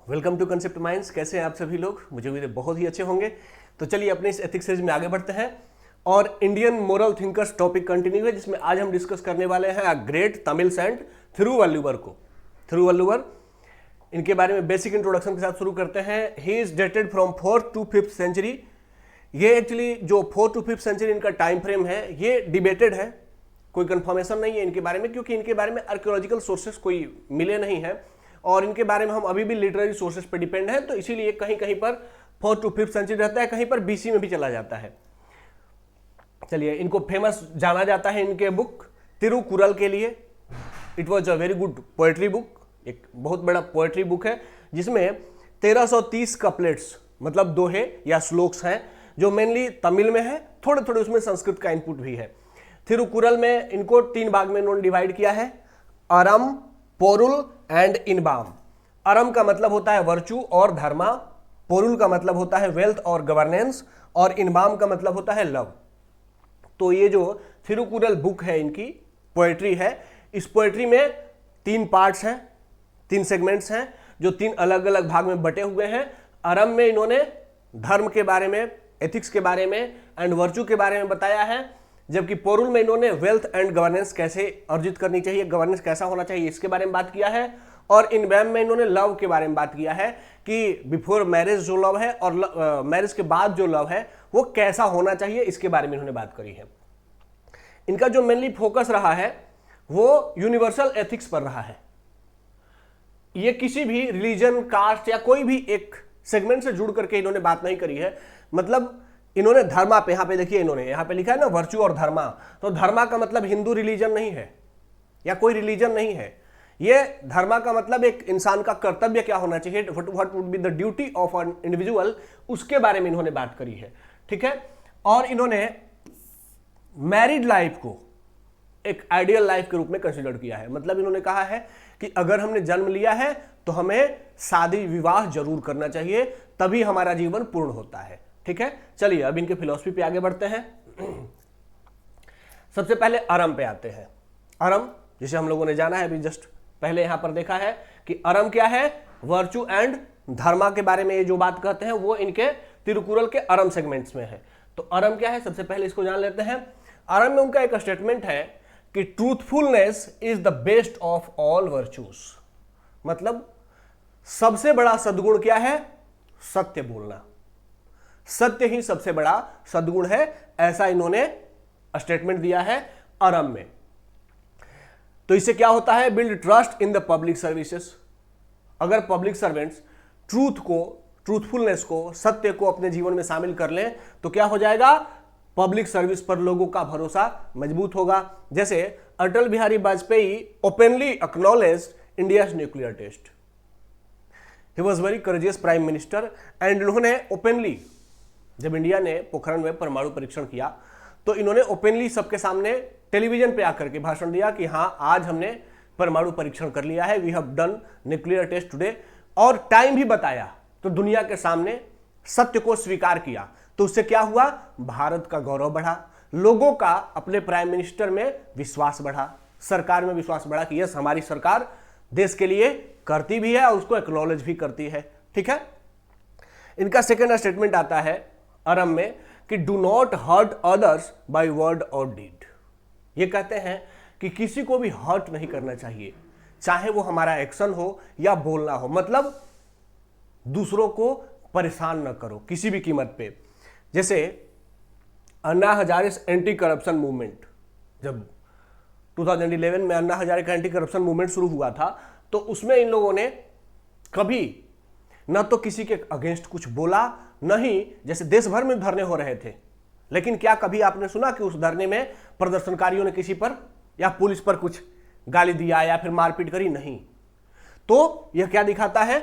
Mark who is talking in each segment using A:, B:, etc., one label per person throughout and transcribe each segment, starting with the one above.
A: Welcome to concept minds. कैसे हैं आप सभी लोग? मुझे उम्मीद है बहुत ही अच्छे होंगे। तो चलिए अपने इस एथिक्स सीरीज में आगे बढ़ते हैं और Indian moral thinkers topic continue है, जिसमें आज हम डिस्कस करने वाले हैं ग्रेट तमिल सेंट थिरुवल्लुवर को। थिरुवल्लुवर, इनके बारे में बेसिक इंट्रोडक्शन के साथ शुरू करते हैं। He is dated from 4th to 5th century. ये एक्चुअली जो 4th to 5th सेंचुरी इनका टाइम फ्रेम है, ये डिबेटेड है, कोई कंफर्मेशन नहीं है इनके बारे में, क्योंकि इनके बारे में आर्कियोलॉजिकल सोर्सेस कोई मिले नहीं है और इनके बारे में हम अभी भी लिटरेरी सोर्सेस पर डिपेंड है। तो इसीलिए कहीं कहीं पर 4th to 5th सेंचुरी रहता है, कहीं पर बीसी में भी चला जाता है। चलिए, इनको फेमस जाना जाता है इनके बुक तिरुकुरल के लिए। It was a very good poetry book, एक बहुत बड़ा पोएट्री बुक है जिसमें 1330 कपलेट्स मतलब दोहे या श्लोक्स हैं, जो मेनली तमिल में है, थोड़े थोड़े उसमें संस्कृत का इनपुट भी है। थिरुकुरल में इनको 3 भाग में इन्होंने डिवाइड किया है, अरम, पोरुल एंड इनबाम। अरम का मतलब होता है वर्चू और धर्मा, पोरुल का मतलब होता है वेल्थ और गवर्नेंस, और इनबाम का मतलब होता है लव। तो ये जो थिरुकुरल बुक है, इनकी पोएट्री है, इस पोएट्री में 3 पार्ट्स हैं, 3 सेगमेंट्स हैं, जो 3 अलग अलग भाग में बटे हुए हैं। अरम में इन्होंने धर्म के बारे में, एथिक्स के बारे में एंड वर्चू के बारे में बताया है, जबकि पोरुल में इन्होंने वेल्थ एंड गवर्नेंस कैसे अर्जित करनी चाहिए, गवर्नेंस कैसा होना चाहिए, इसके बारे में बात किया है। और इनबैम में इन्होंने लव के बारे में बात किया है कि बिफोर मैरिज जो लव है और मैरिज के बाद जो लव है वो कैसा होना चाहिए, इसके बारे में इन्होंने बात करी है। इनका जो मेनली फोकस रहा है वो यूनिवर्सल एथिक्स पर रहा है। ये किसी भी रिलीजन, कास्ट या कोई भी एक सेगमेंट से जुड़ करके इन्होंने बात नहीं करी है। मतलब इन्होंने धर्मा पे, यहां पे देखिए, इन्होंने यहां पे लिखा है ना वर्चू और धर्मा, तो धर्मा का मतलब हिंदू रिलीजन नहीं है या कोई रिलीजन नहीं है। ये धर्मा का मतलब एक इंसान का कर्तव्य क्या होना चाहिए, what would be the duty of an individual, उसके बारे में इन्होंने बात करी है। ठीक है। और इन्होंने मैरिड लाइफ को एक आइडियल लाइफ के रूप में कंसिडर किया है। मतलब इन्होंने कहा है कि अगर हमने जन्म लिया है तो हमें शादी विवाह जरूर करना चाहिए, तभी हमारा जीवन पूर्ण होता है। ठीक है। चलिए अब इनके फिलॉसफी पे आगे बढ़ते हैं। सबसे पहले अरम पे आते हैं। अरम, जिसे हम लोगों ने जाना है अभी जस्ट पहले यहां पर देखा है कि अरम क्या है, वर्चू एंड धर्मा के बारे में ये जो बात कहते हैं वो इनके तिरुकुरल के अरम सेगमेंट्स में है। तो अरम क्या है, सबसे पहले इसको जान लेते हैं। अरम में उनका एक स्टेटमेंट है कि truthfulness is the best of all virtues. मतलब सबसे बड़ा सद्गुण क्या है, सत्य बोलना। सत्य ही सबसे बड़ा सद्गुण है, ऐसा इन्होंने स्टेटमेंट दिया है अरम में। तो इससे क्या होता है, build trust in the public services. अगर पब्लिक सर्वेंट्स ट्रूथफुलनेस को, सत्य को अपने जीवन में शामिल कर लें तो क्या हो जाएगा, पब्लिक सर्विस पर लोगों का भरोसा मजबूत होगा। जैसे Atal Bihari Vajpayee openly acknowledged India's nuclear test. He was very courageous prime minister and इन्होंने ओपनली, जब इंडिया ने पोखरण में परमाणु परीक्षण किया तो इन्होंने ओपनली सबके सामने टेलीविजन पे आकर के भाषण दिया कि हाँ, आज हमने परमाणु परीक्षण कर लिया है, we have done nuclear test today, और टाइम भी बताया। तो दुनिया के सामने सत्य को स्वीकार किया। तो उससे क्या हुआ, भारत का गौरव बढ़ा, लोगों का अपने प्राइम मिनिस्टर में विश्वास बढ़ा, सरकार में विश्वास बढ़ा कि यस, हमारी सरकार देश के लिए करती भी है और उसको एक्नॉलेज भी करती है। ठीक है। इनका सेकेंड स्टेटमेंट आता है अरम में कि do not hurt others by word और डीड। ये कहते हैं कि किसी को भी हर्ट नहीं करना चाहिए, चाहे वो हमारा एक्शन हो या बोलना हो। मतलब दूसरों को परेशान न करो किसी भी कीमत पे। जैसे Anna Hazare anti corruption movement, जब 2011 में अन्ना हजारे का एंटी करप्शन मूवमेंट शुरू हुआ था, तो उसमें इन लोगों ने कभी न तो किसी के अगेंस्ट कुछ बोला, नहीं, जैसे देश भर में धरने हो रहे थे, लेकिन क्या कभी आपने सुना कि उस धरने में प्रदर्शनकारियों ने किसी पर या पुलिस पर कुछ गाली दिया या फिर मारपीट करी? नहीं। तो यह क्या दिखाता है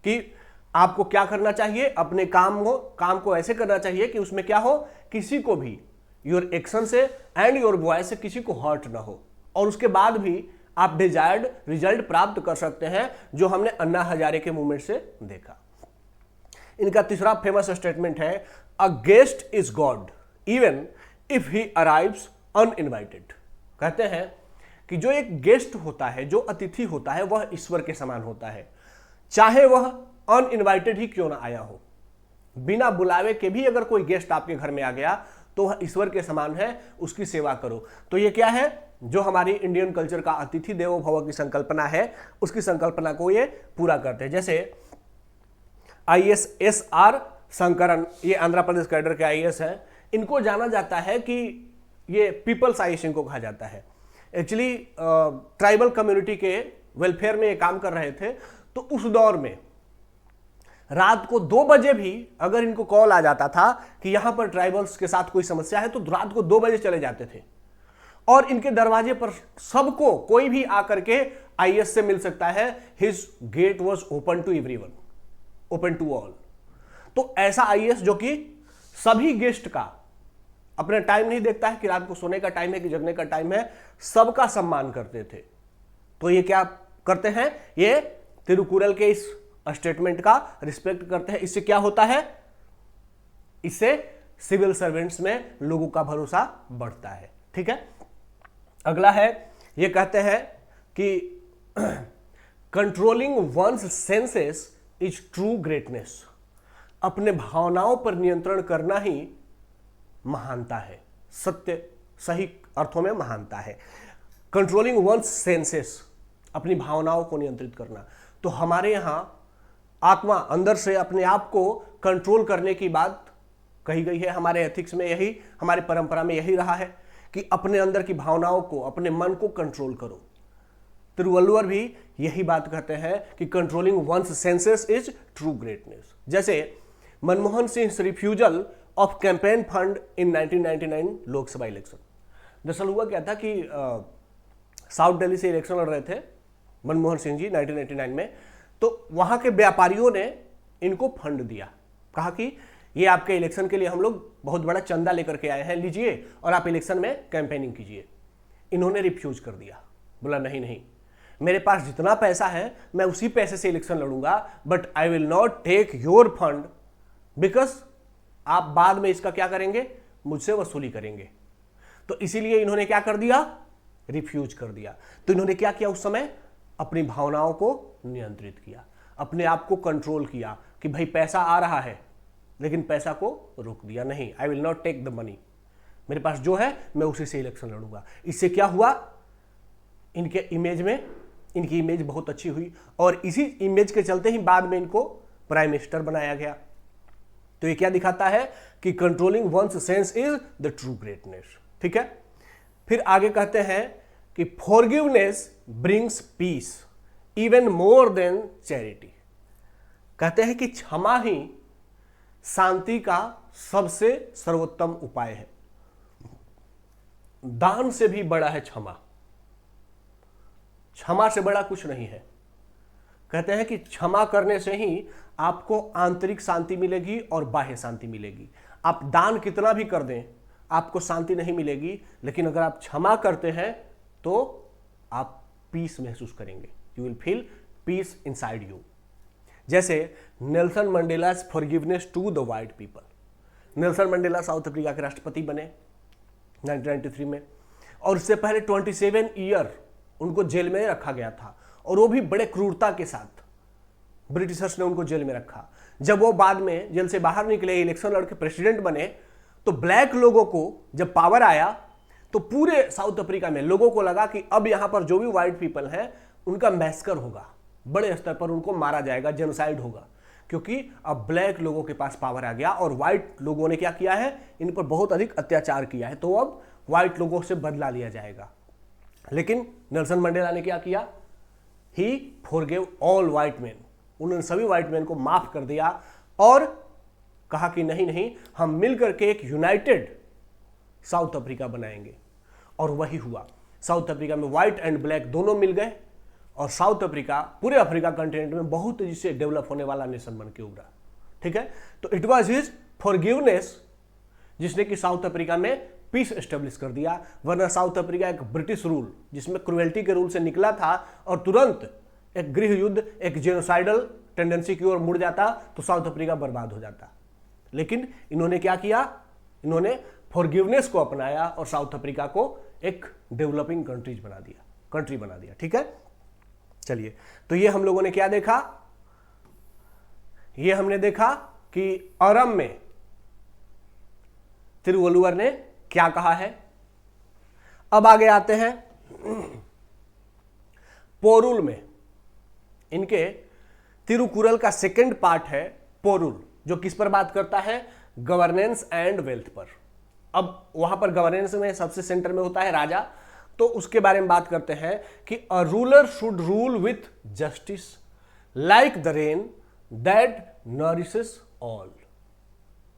A: कि आपको क्या करना चाहिए, अपने काम को ऐसे करना चाहिए कि उसमें क्या हो, किसी को भी योर एक्शन से एंड योर वॉइस से किसी को हर्ट ना हो, और उसके बाद भी आप डिजायर्ड रिजल्ट प्राप्त कर सकते हैं, जो हमने अन्ना हजारे के मूवमेंट से देखा। इनका तीसरा फेमस स्टेटमेंट है, a guest is God even if he arrives uninvited. कहते हैं कि जो एक गेस्ट होता है, जो अतिथि होता है, वह ईश्वर के समान होता है, चाहे वह अनइनवाइटेड ही क्यों ना आया हो। बिना बुलावे के भी अगर कोई गेस्ट आपके घर में आ गया तो वह ईश्वर के समान है, उसकी सेवा करो। तो ये क्या है, जो हमारी इंडियन कल्चर का अतिथि देवो भव की संकल्पना है, उसकी संकल्पना को ये पूरा करते हैं। जैसे ISSR शंकरन, ये आंध्र प्रदेश कैडर के IAS हैं, इनको जाना जाता है कि ये पीपल्स IAS इनको कहा जाता है। एक्चुअली ट्राइबल कम्युनिटी के वेलफेयर में ये काम कर रहे थे। तो उस दौर में रात को 2 बजे भी अगर इनको कॉल आ जाता था कि यहां पर ट्राइबल्स के साथ कोई समस्या है, तो रात को 2 बजे चले जाते थे और इनके दरवाजे पर सबको, कोई भी आकर के IAS से मिल सकता है। His gate was open to everyone, open to all. तो ऐसा IAS जो कि सभी गेस्ट का अपना टाइम नहीं देखता है कि रात को सोने का टाइम है कि जगने का टाइम है, सबका सम्मान करते थे। तो ये क्या करते हैं, ये तिरुकुरल के इस स्टेटमेंट का रिस्पेक्ट करते हैं। इससे क्या होता है, इससे सिविल सर्वेंट्स में लोगों का भरोसा बढ़ता है। ठीक है, अगला है, ये कहते हैं कि controlling one's senses is true greatness. अपने भावनाओं पर नियंत्रण करना ही महानता है, सत्य सही अर्थों में महानता है। कंट्रोलिंग वंस सेंसेस, अपनी भावनाओं को नियंत्रित करना। तो हमारे यहां आत्मा अंदर से अपने आप को कंट्रोल करने की बात कही गई है। हमारे एथिक्स में यही, हमारी परंपरा में यही रहा है कि अपने अंदर की भावनाओं को, अपने मन को कंट्रोल करो। तिरुवल्लुवर भी यही बात कहते हैं कि controlling one's senses is true greatness. जैसे Manmohan Singh refusal of campaign fund in 1999 Lok Sabha election. दरअसल हुआ क्या था कि साउथ दिल्ली से इलेक्शन लड़ रहे थे मनमोहन सिंह जी 1999 में। तो वहां के व्यापारियों ने इनको फंड दिया, कहा कि ये आपके इलेक्शन के लिए हम लोग बहुत बड़ा चंदा लेकर के आए हैं, लीजिए और आप इलेक्शन में कैंपेनिंग कीजिए। इन्होंने रिफ्यूज कर दिया, बोला नहीं नहीं, मेरे पास जितना पैसा है मैं उसी पैसे से इलेक्शन लड़ूंगा, but I will not take your fund because आप बाद में इसका क्या करेंगे, मुझसे वसूली करेंगे। तो इसीलिए इन्होंने क्या कर दिया, रिफ्यूज कर दिया। तो इन्होंने क्या किया, उस समय अपनी भावनाओं को नियंत्रित किया, अपने आप को कंट्रोल किया कि भाई पैसा आ रहा है, लेकिन पैसा को रोक दिया, नहीं, I will not take the money, मेरे पास जो है मैं उसी से इलेक्शन लड़ूंगा। इससे क्या हुआ, इनके इमेज में, इनकी इमेज बहुत अच्छी हुई और इसी इमेज के चलते ही बाद में इनको प्राइम मिनिस्टर बनाया गया। तो ये क्या दिखाता है कि controlling one's sense is the true greatness. ठीक है, फिर आगे कहते हैं कि forgiveness brings peace even more than charity. कहते हैं कि क्षमा ही शांति का सबसे सर्वोत्तम उपाय है। दान से भी बड़ा है क्षमा, क्षमा से बड़ा कुछ नहीं है। कहते हैं कि क्षमा करने से ही आपको आंतरिक शांति मिलेगी और बाह्य शांति मिलेगी। आप दान कितना भी कर दें आपको शांति नहीं मिलेगी, लेकिन अगर आप क्षमा करते हैं तो आप पीस महसूस करेंगे, you will feel peace inside you. जैसे Nelson Mandela's forgiveness to the white people. Nelson Mandela South Africa के राष्ट्रपति बने 1993 में, और उससे पहले 27 ईयर उनको जेल में रखा गया था, और वो भी बड़े क्रूरता के साथ ब्रिटिशर्स ने उनको जेल में रखा। जब वो बाद में जेल से बाहर निकले, इलेक्शन लड़के प्रेसिडेंट बने, तो ब्लैक लोगों को जब पावर आया तो पूरे साउथ अफ्रीका में लोगों को लगा कि अब यहां पर जो भी व्हाइट पीपल हैं उनका मैस्कर होगा, बड़े स्तर पर उनको मारा जाएगा, जेनोसाइड होगा, क्योंकि अब ब्लैक लोगों के पास पावर आ गया और व्हाइट लोगों ने क्या किया है, इन पर बहुत अधिक अत्याचार किया है, तो अब व्हाइट लोगों से बदला लिया जाएगा। लेकिन नेल्सन मंडेला ने क्या किया, ही फॉरगिव ऑल व्हाइट मैन, उन्होंने सभी व्हाइट मैन को माफ कर दिया और कहा कि नहीं नहीं, हम मिलकर के एक यूनाइटेड साउथ अफ्रीका बनाएंगे। और वही हुआ, साउथ अफ्रीका में व्हाइट एंड ब्लैक दोनों मिल गए और साउथ अफ्रीका पूरे अफ्रीका कंटिनेंट में बहुत तेजी से डेवलप होने वाला नेशन बन के उभरा। ठीक है, तो इट वाज हिज फॉरगिवनेस जिसने कि साउथ अफ्रीका में पीस एस्टेब्लिश कर दिया, वरना साउथ अफ्रीका एक ब्रिटिश रूल जिसमें क्रुएल्टी के रूल से निकला था और तुरंत एक गृह युद्ध, एक जेनोसाइडल टेंडेंसी की ओर मुड़ जाता तो साउथ अफ्रीका बर्बाद हो जाता। लेकिन इन्होंने क्या किया, इन्होंने फॉरगिवनेस को अपनाया और साउथ अफ्रीका को एक डेवलपिंग कंट्री बना दिया। ठीक है, चलिए, तो ये हम लोगों ने क्या देखा, ये हमने देखा कि अरम में तिरुवल्लुवर ने क्या कहा है। अब आगे आते हैं पोरुल में। इनके तिरुकुरल का सेकंड पार्ट है पोरुल, जो किस पर बात करता है, गवर्नेंस एंड वेल्थ पर। अब वहां पर गवर्नेंस में सबसे सेंटर में होता है राजा, तो उसके बारे में बात करते हैं कि a ruler should rule with justice like the rain that nourishes all.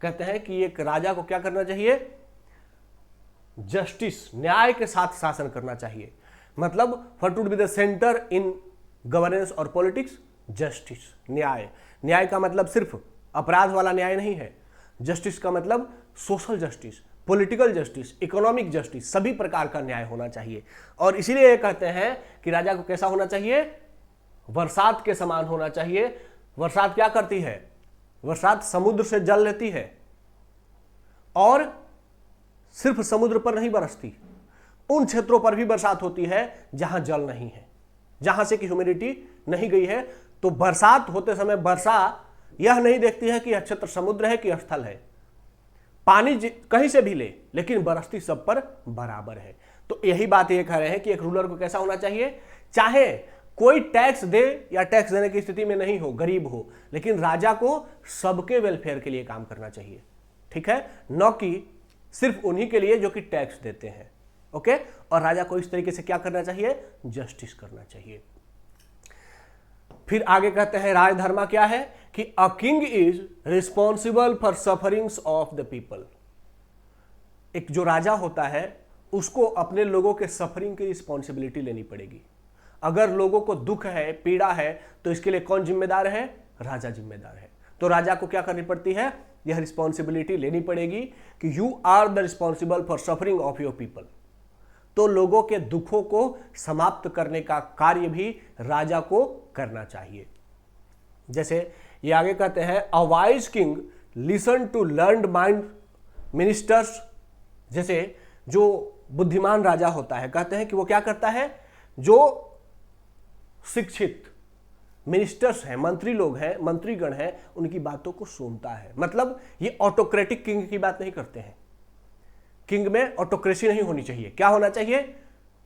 A: कहते हैं कि एक राजा को क्या करना चाहिए, जस्टिस, न्याय के साथ शासन करना चाहिए। मतलब what would be the centre in governance और पॉलिटिक्स, जस्टिस, न्याय। न्याय का मतलब सिर्फ अपराध वाला न्याय नहीं है, जस्टिस का मतलब social justice, political justice, economic justice, सभी प्रकार का न्याय होना चाहिए। और इसीलिए ये कहते हैं कि राजा को कैसा होना चाहिए, बरसात के समान होना चाहिए। बरसात क्या करती है, बरसात समुद्र से जल लेती है और सिर्फ समुद्र पर नहीं बरसती, उन क्षेत्रों पर भी बरसात होती है जहां जल नहीं है, जहां से कि ह्यूमिडिटी नहीं गई है। तो बरसात होते समय वर्षा यह नहीं देखती है कि यह क्षेत्र समुद्र है कि स्थल है, पानी कहीं से भी ले, लेकिन बरसती सब पर बराबर है। तो यही बात ये कह रहे हैं कि एक रूलर को कैसा होना चाहिए, चाहे कोई टैक्स दे या टैक्स देने की स्थिति में नहीं हो, गरीब हो, लेकिन राजा को सबके वेलफेयर के लिए काम करना चाहिए, ठीक है, न कि सिर्फ उन्हीं के लिए जो कि टैक्स देते हैं। ओके, और राजा को इस तरीके से क्या करना चाहिए, जस्टिस करना चाहिए। फिर आगे कहते हैं राजधर्मा क्या है कि a king is responsible for sufferings of the people. एक जो राजा होता है उसको अपने लोगों के सफरिंग की रिस्पॉन्सिबिलिटी लेनी पड़ेगी। अगर लोगों को दुख है, पीड़ा है, तो इसके लिए कौन जिम्मेदार है, राजा जिम्मेदार है। तो राजा को क्या करनी पड़ती है, यह रिस्पॉन्सिबिलिटी लेनी पड़ेगी कि you are the responsible for suffering of your people. तो लोगों के दुखों को समाप्त करने का कार्य भी राजा को करना चाहिए। जैसे ये आगे कहते हैं a wise king listen to learned mind ministers. जैसे जो बुद्धिमान राजा होता है, कहते हैं कि वो क्या करता है, जो शिक्षित मिनिस्टर्स हैं, मंत्री लोग हैं, मंत्रीगण हैं, उनकी बातों को सुनता है। मतलब ये ऑटोक्रेटिक किंग की बात नहीं करते हैं। किंग में ऑटोक्रेसी नहीं होनी चाहिए। क्या होना चाहिए,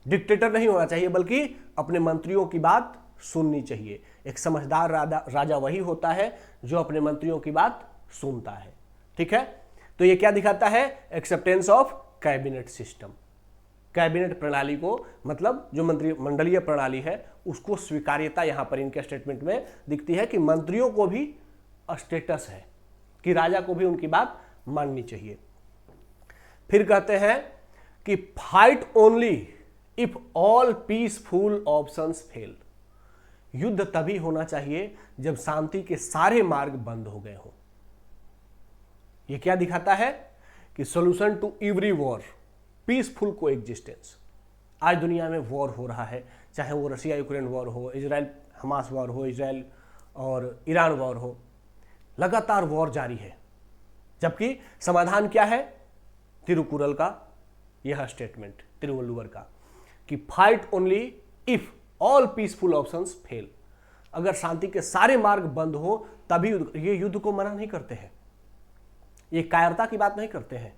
A: डिक्टेटर नहीं होना चाहिए, बल्कि अपने मंत्रियों की बात सुननी चाहिए। एक समझदार राजा वही होता है जो अपने मंत्रियों की बात सुनता है, ठीक है। तो ये क्या दिखाता है, acceptance of cabinet system. Cabinet प्रणाली को, मतलब जो मंत्रिमंडलीय प्रणाली है, उसको स्वीकार्यता यहां पर इनके स्टेटमेंट में दिखती है कि मंत्रियों को भी स्टेटस है कि राजा को भी उनकी बात माननी चाहिए। फिर कहते हैं कि fight only if all peaceful options fail. युद्ध तभी होना चाहिए जब शांति के सारे मार्ग बंद हो गए हों। यह क्या दिखाता है कि solution to every war peaceful coexistence. आज दुनिया में वॉर हो रहा है, चाहे वो रशिया यूक्रेन वॉर हो, इजराइल हमास वॉर हो, इजराइल और ईरान वॉर हो, लगातार वॉर जारी है। जबकि समाधान क्या है, तिरुकुरल का यह स्टेटमेंट, तिरुवल्लुवर का, कि fight only if all peaceful options fail. अगर शांति के सारे मार्ग बंद हो तभी ये युद्ध को मना नहीं करते हैं, ये कायरता की बात नहीं करते हैं।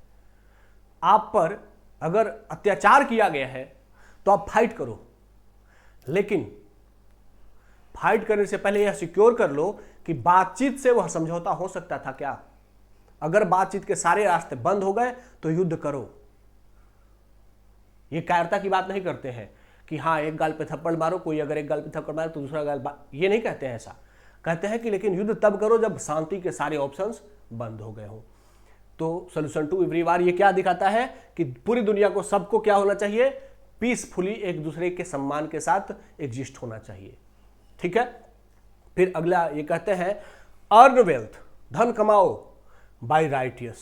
A: आप पर अगर अत्याचार किया गया है तो आप फाइट करो, लेकिन फाइट करने से पहले यह सिक्योर कर लो कि बातचीत से वह समझौता हो सकता था क्या। अगर बातचीत के सारे रास्ते बंद हो गए तो युद्ध करो। ये कायरता की बात नहीं करते हैं कि हाँ एक गाल पे थप्पड़ मारो, कोई अगर एक गाल पे थप्पड़ मारे तो दूसरा गाल, ये नहीं कहते हैं ऐसा। कहते हैं कि लेकिन युद्ध तब करो जब शांति के सारे ऑप्शंस बंद हो गए हो। तो सॉल्यूशन टू एवरी वॉर ये क्या दिखाता है कि पूरी दुनिया को, सबको क्या होना चाहिए, पीसफुली एक दूसरे के सम्मान के साथ एग्जिस्ट होना चाहिए, ठीक है। फिर अगला ये कहते हैं अर्न वेल्थ, धन कमाओ बाय राइटियस,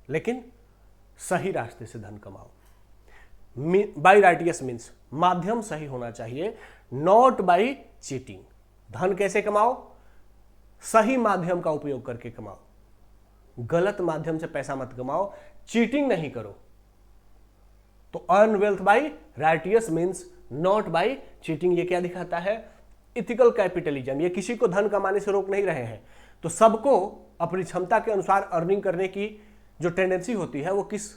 A: लेकिन सही रास्ते से धन कमाओ। बाय राइटियस मीन्स माध्यम सही होना चाहिए, नॉट बाय चीटिंग। धन कैसे कमाओ, सही माध्यम का उपयोग करके कमाओ, गलत माध्यम से पैसा मत कमाओ, चीटिंग नहीं करो। तो earn wealth by righteous means not by cheating. ये क्या दिखाता है, इथिकल कैपिटलिज्म। ये किसी को धन कमाने से रोक नहीं रहे हैं, तो सबको अपनी क्षमता के अनुसार अर्निंग करने की जो टेंडेंसी होती है वो किस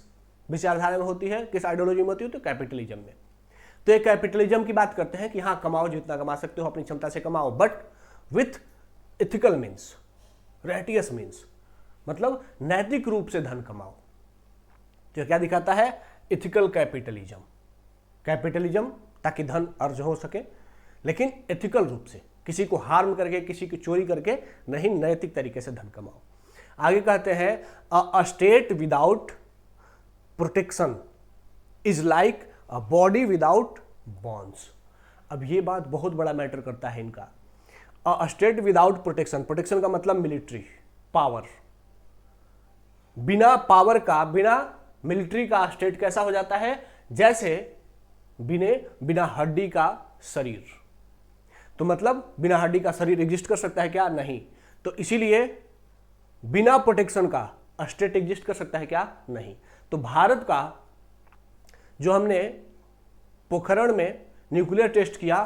A: विचारधारा में होती है, किस आइडियोलॉजी में होती है? तो कैपिटलिज्म में। तो एक कैपिटलिज्म की बात करते हैं कि हाँ कमाओ, जितना कमा सकते हो अपनी क्षमता से कमाओ, but with ethical means, righteous means, मतलब नैतिक रूप से धन कमाओ। तो क्या दिखाता है? Ethical capitalism. कैपिटलिज्म ताकि धन अर्ज हो सके, लेकिन एथिकल रूप से, किसी को हार्म करके, किसी की चोरी करके नहीं, नैतिक तरीके से धन कमाओ। आगे कहते हैं a state without protection is like a body without bones. अब ये बात बहुत बड़ा मैटर करता है इनका। A state without protection, protection का मतलब मिलिट्री पावर, बिना पावर का, बिना मिलिट्री का स्टेट कैसा हो जाता है? जैसे बिना हड्डी का शरीर। तो मतलब बिना हड्डी का शरीर एग्जिस्ट कर सकता है क्या? नहीं। तो इसीलिए बिना प्रोटेक्शन का स्टेट एग्जिस्ट कर सकता है क्या? नहीं। तो भारत का जो हमने पोखरण में न्यूक्लियर टेस्ट किया,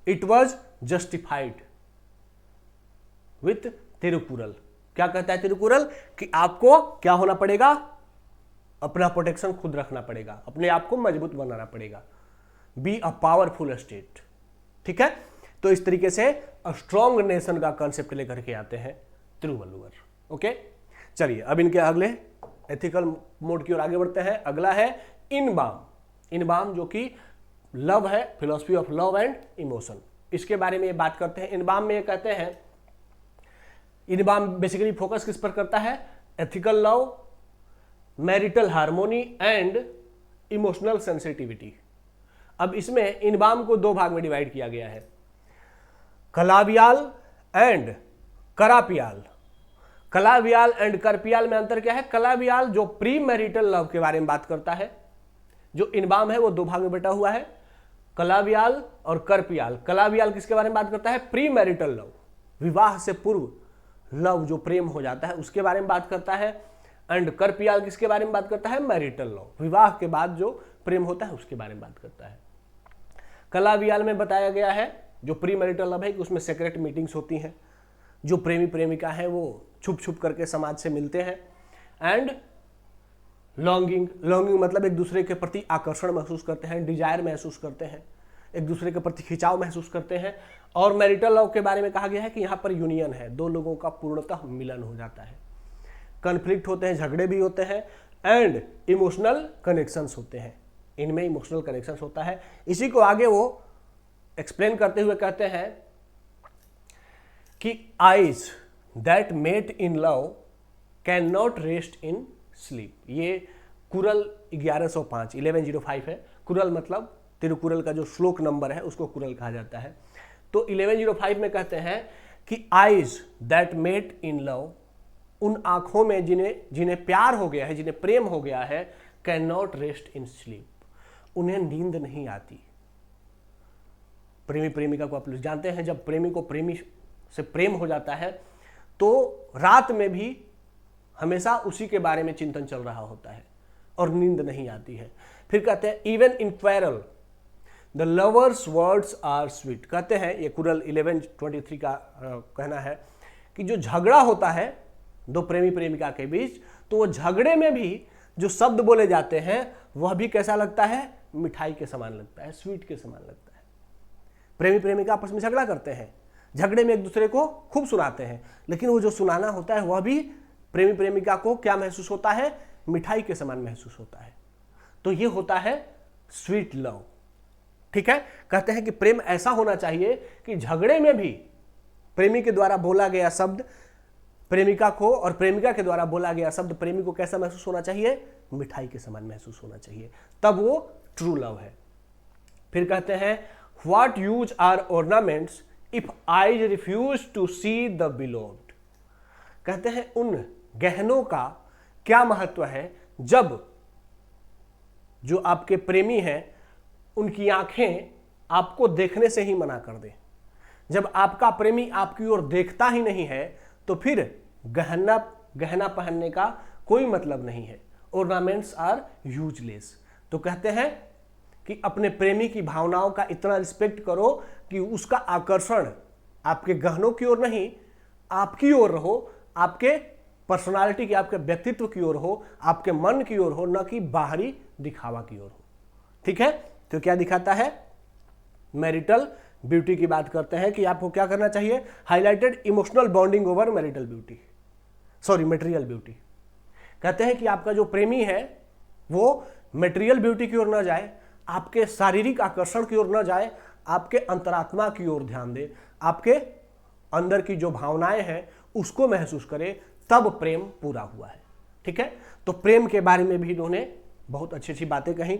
A: it was justified with Thirukkural. क्या कहता है तिरुकुरल? कि आपको क्या होना पड़ेगा? अपना प्रोटेक्शन खुद रखना पड़ेगा, अपने आप को मजबूत बनाना पड़ेगा, बी अ पावरफुल स्टेट। ठीक है, तो इस तरीके से स्ट्रॉन्ग नेशन का कंसेप्ट लेकर के आते हैं तिरुवल्लुवर। ओके, चलिए अब इनके अगले एथिकल मोड की ओर आगे बढ़ते हैं। अगला है इनबाम। इनबाम जो कि लव है, philosophy of love and emotion, इसके बारे में ये बात करते हैं। इनबाम में ये कहते हैं, इनबाम बेसिकली फोकस किस पर करता है? Ethical love, marital harmony and emotional sensitivity. अब इसमें इनबाम को दो भाग में डिवाइड किया गया है, कलाबियाल एंड करापियाल। कलाबियाल एंड करपियाल में अंतर क्या है? कलाबियाल जो प्री मैरिटल लव के बारे में बात करता है, जो इनबाम है वो दो भाग में बटा हुआ है, कलाबियाल और करपियाल। कलाबियाल किसके बारे में बात करता है? प्री मैरिटल लव, विवाह से पूर्व लव जो प्रेम हो जाता है उसके बारे में बात करता है। एंड करपियाल किसके बारे में बात करता है? मैरिटल लव, विवाह के बाद जो प्रेम होता है उसके बारे में बात करता है। कलाबियाल में बताया गया है जो प्री मैरिटल लव है कि उसमें सीक्रेट मीटिंग्स होती हैं, जो प्रेमी प्रेमिका है वो छुप छुप करके समाज से मिलते हैं। एंड लॉन्गिंग, लॉन्गिंग मतलब एक दूसरे के प्रति आकर्षण महसूस करते हैं, डिजायर महसूस करते हैं, एक दूसरे के प्रति खिंचाव महसूस करते हैं। और मैरिटल लव के बारे में कहा गया है कि यहाँ पर यूनियन है, दो लोगों का पूर्णतः मिलन हो जाता है। कन्फ्लिक्ट होते हैं, झगड़े भी होते हैं, एंड इमोशनल कनेक्शंस होते हैं, इनमें इमोशनल कनेक्शंस होता है। इसी को आगे वो एक्सप्लेन करते हुए कहते हैं कि eyes that met in love can not rest in sleep. ये कुरल 1105 1105 है। कुरल मतलब तिरुकुरल का जो श्लोक नंबर है उसको कुरल कहा जाता है। तो 1105 में कहते हैं कि eyes that met in love, उन आंखों में जिन्हें प्यार हो गया है, जिन्हें प्रेम हो गया है, can not rest in sleep, उन्हें नींद नहीं आती। प्रेमी प्रेमिका को आप लोग जानते हैं, जब प्रेमी को प्रेमी से प्रेम हो जाता है तो रात में भी हमेशा उसी के बारे में चिंतन चल रहा होता है और नींद नहीं आती है। फिर कहते हैं even in quarrel the lovers words are sweet. कहते हैं, ये कुरल 1123 का कहना है कि जो झगड़ा होता है दो प्रेमी प्रेमिका के बीच, तो वो झगड़े में भी जो शब्द बोले जाते हैं वह भी कैसा लगता है? मिठाई के समान लगता है, स्वीट के समान लगता है। प्रेमी प्रेमिका आपस में झगड़ा करते हैं, झगड़े में एक दूसरे को खूब सुनाते हैं, लेकिन वो जो सुनाना होता है वह भी प्रेमी प्रेमिका को क्या महसूस होता है? मिठाई के समान महसूस होता है। तो ये होता है स्वीट लव। ठीक है, कहते हैं कि प्रेम ऐसा होना चाहिए कि झगड़े में भी प्रेमी के द्वारा बोला गया शब्द प्रेमिका को और प्रेमिका के द्वारा बोला गया शब्द प्रेमी को कैसा महसूस होना चाहिए? मिठाई के समान महसूस होना चाहिए, तब वो ट्रू लव है। फिर कहते हैं what use are ornaments if eyes refuse to see the beloved. कहते हैं उन गहनों का क्या महत्व है जब जो आपके प्रेमी हैं उनकी आंखें आपको देखने से ही मना कर दे। जब आपका प्रेमी आपकी ओर देखता ही नहीं है तो फिर गहना पहनने का कोई मतलब नहीं है। Ornaments are useless. तो कहते हैं कि अपने प्रेमी की भावनाओं का इतना रिस्पेक्ट करो कि उसका आकर्षण आपके गहनों की ओर नहीं आपकी ओर रहो, आपके पर्सनालिटी की, आपके व्यक्तित्व की ओर हो, आपके मन की ओर हो, न कि बाहरी दिखावा की ओर हो। ठीक है, तो क्या दिखाता है? मैरिटल ब्यूटी की बात करते हैं कि आपको क्या करना चाहिए? Highlighted emotional bonding over marital beauty, sorry material beauty. कहते हैं कि आपका जो प्रेमी है वो मटेरियल ब्यूटी की ओर ना जाए, आपके शारीरिक आकर्षण की ओर ना जाए, आपके अंतरात्मा की ओर ध्यान दे, आपके अंदर की जो भावनाएं हैं उसको महसूस करे, तब प्रेम पूरा हुआ है। ठीक है, तो प्रेम के बारे में भी इन्होंने बहुत अच्छी अच्छी बातें कही।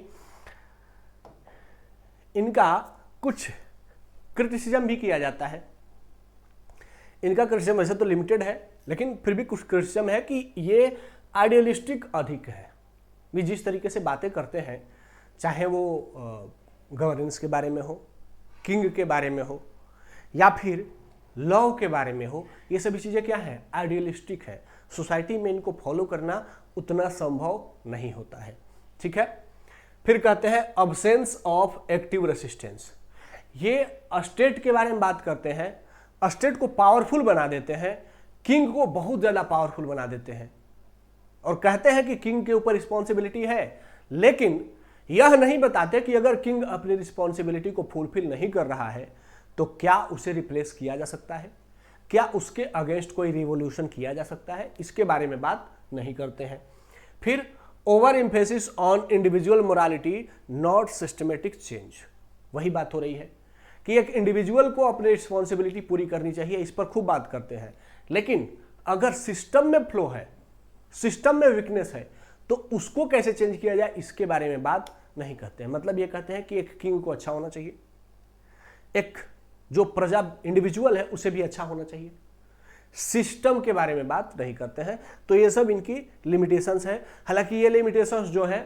A: इनका कुछ क्रिटिसिज्म भी किया जाता है। इनका क्रिटिसिज्म वैसे तो लिमिटेड है, लेकिन फिर भी कुछ क्रिटिसिज्म है कि ये आइडियलिस्टिक अधिक है। भी जिस तरीके से बातें करते हैं, चाहे वो गवर्नेंस के बारे में हो, किंग के बारे में हो, या फिर लॉ के बारे में हो, ये सभी चीज़ें क्या है? आइडियलिस्टिक है। सोसाइटी में इनको फॉलो करना उतना संभव नहीं होता है। ठीक है, फिर कहते हैं अब्सेंस ऑफ एक्टिव रेसिस्टेंस। ये स्टेट के बारे में बात करते हैं, स्टेट को पावरफुल बना देते हैं, किंग को बहुत ज़्यादा पावरफुल बना देते हैं और कहते हैं कि किंग के ऊपर रिस्पॉन्सिबिलिटी है, लेकिन यह नहीं बताते कि अगर किंग अपनी रिस्पॉन्सिबिलिटी को फुलफिल नहीं कर रहा है तो क्या उसे रिप्लेस किया जा सकता है, क्या उसके अगेंस्ट कोई रिवॉल्यूशन किया जा सकता है, इसके बारे में बात नहीं करते हैं। फिर over emphasis on individual morality not systematic change. वही बात हो रही है कि एक इंडिविजुअल को अपनी रिस्पॉन्सिबिलिटी पूरी करनी चाहिए, इस पर खूब बात करते हैं, लेकिन अगर सिस्टम में फ्लो है, सिस्टम में वीकनेस है, तो उसको कैसे चेंज किया जाए इसके बारे में बात नहीं करते हैं। मतलब ये कहते हैं कि एक किंग को अच्छा होना चाहिए, एक जो प्रजा इंडिविजुअल है उसे भी अच्छा होना चाहिए, सिस्टम के बारे में बात नहीं करते हैं। तो ये सब इनकी लिमिटेशंस है। हालांकि ये लिमिटेशंस जो है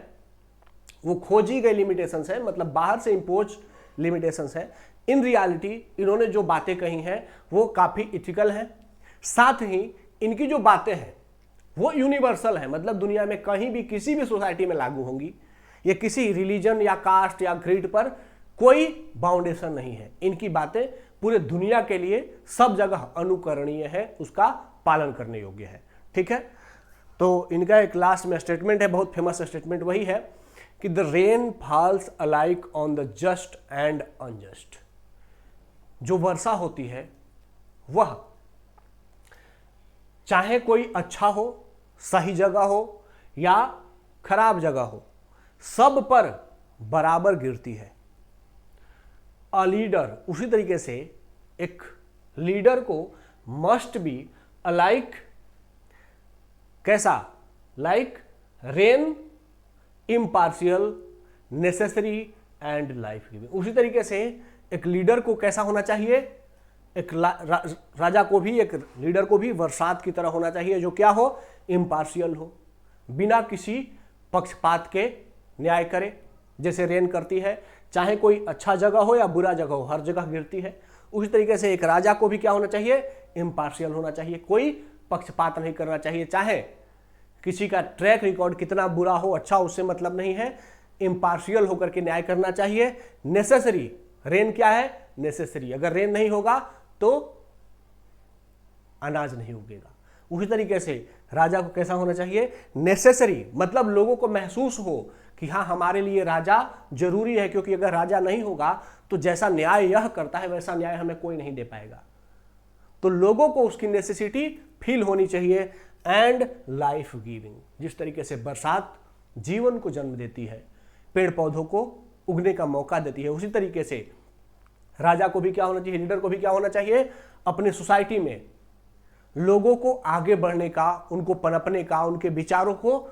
A: वो खोजी गई लिमिटेशंस है, मतलब बाहर से इंपोज लिमिटेशंस है। इन रियलिटी इन्होंने जो बातें कही हैं वो काफ़ी इथिकल हैं, साथ ही इनकी जो बातें हैं वो यूनिवर्सल है, मतलब दुनिया में कहीं भी किसी भी सोसाइटी में लागू होंगी। ये किसी रिलीजन या कास्ट या क्रीड पर कोई बाउंडेशन नहीं है। इनकी बातें पूरे दुनिया के लिए सब जगह अनुकरणीय है, उसका पालन करने योग्य है। ठीक है, तो इनका एक लास्ट में स्टेटमेंट है, बहुत फेमस स्टेटमेंट वही है कि the rain false alike on the just and unjust. जो वर्षा होती है वह चाहे कोई अच्छा हो, सही जगह हो या खराब जगह हो, सब पर बराबर गिरती है। अ लीडर, उसी तरीके से एक लीडर को मस्ट बी अलाइक, कैसा? Like rain, impartial, necessary and life giving. उसी तरीके से एक लीडर को कैसा होना चाहिए? एक राजा को भी, एक लीडर को भी बरसात की तरह होना चाहिए, जो क्या हो? इम्पार्शियल हो, बिना किसी पक्षपात के न्याय करे, जैसे रेन करती है, चाहे कोई अच्छा जगह हो या बुरा जगह हो, हर जगह गिरती है। उसी तरीके से एक राजा को भी क्या होना चाहिए? इम्पार्शियल होना चाहिए, कोई पक्षपात नहीं करना चाहिए, चाहे किसी का ट्रैक रिकॉर्ड कितना बुरा हो, अच्छा, उससे मतलब नहीं है, इम्पार्शियल होकर के न्याय करना चाहिए। नेसेसरी, रेन क्या है? नेसेसरी। अगर रेन नहीं होगा तो अनाज नहीं उगेगा। उसी तरीके से राजा को कैसा होना चाहिए? नेसेसरी, मतलब लोगों को महसूस हो कि हाँ हमारे लिए राजा जरूरी है, क्योंकि अगर राजा नहीं होगा तो जैसा न्याय यह करता है वैसा न्याय हमें कोई नहीं दे पाएगा। तो लोगों को उसकी नेसेसिटी फील होनी चाहिए। एंड लाइफ गिविंग, जिस तरीके से बरसात जीवन को जन्म देती है, पेड़ पौधों को उगने का मौका देती है, उसी तरीके से राजा को भी क्या होना चाहिए? लीडर को भी क्या होना चाहिए? अपने सोसाइटी में लोगों को आगे बढ़ने का, उनको पनपने का, उनके विचारों को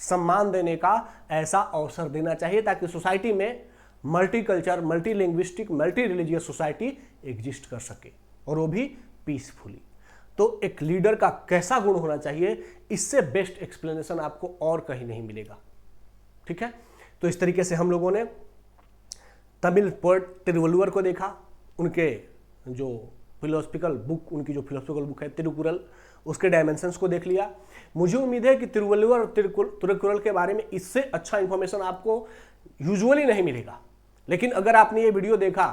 A: सम्मान देने का ऐसा अवसर देना चाहिए, ताकि सोसाइटी में multiculture, multi linguistic, multi religious society exist कर सके, और वो भी पीसफुली। तो एक लीडर का कैसा गुण होना चाहिए, इससे बेस्ट एक्सप्लेनेशन आपको और कहीं नहीं मिलेगा। ठीक है, तो इस तरीके से हम लोगों ने तमिल पोएट तिरुवल्लुवर को देखा, उनके जो फिलोसफिकल बुक, उनकी जो फिलोसफिकल बुक है तिरुकुरल, उसके डायमेंशंस को देख लिया। मुझे उम्मीद है कि तिरुवल्लुवर और तिरुकुरल के बारे में इससे अच्छा इंफॉर्मेशन आपको यूजुअली नहीं मिलेगा, लेकिन अगर आपने ये वीडियो देखा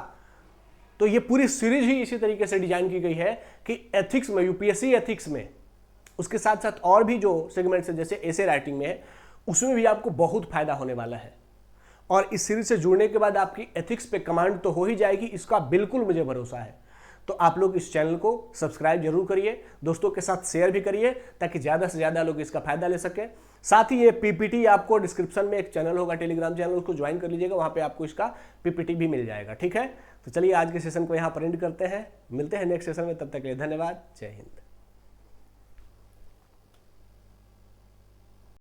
A: तो ये पूरी सीरीज ही इसी तरीके से डिजाइन की गई है कि एथिक्स में, यूपीएससी एथिक्स में, उसके साथ साथ और भी जो सेगमेंट्स है जैसे एसे राइटिंग में है, उसमें भी आपको बहुत फायदा होने वाला है। और इस सीरीज से जुड़ने के बाद आपकी एथिक्स पे कमांड तो हो ही जाएगी, इसका बिल्कुल मुझे भरोसा है। तो आप लोग इस चैनल को सब्सक्राइब जरूर करिए, दोस्तों के साथ शेयर भी करिए ताकि ज़्यादा से ज़्यादा लोग इसका फायदा ले सकें। साथ ही ये पीपीटी आपको डिस्क्रिप्शन में एक चैनल होगा, टेलीग्राम चैनल, उसको ज्वाइन कर लीजिएगा, वहाँ पे आपको इसका पीपीटी भी मिल जाएगा। ठीक है, तो चलिए आज के सेशन को यहाँ पर एंड करते हैं, मिलते हैं नेक्स्ट सेशन में, तब तक के लिए धन्यवाद, जय हिंद।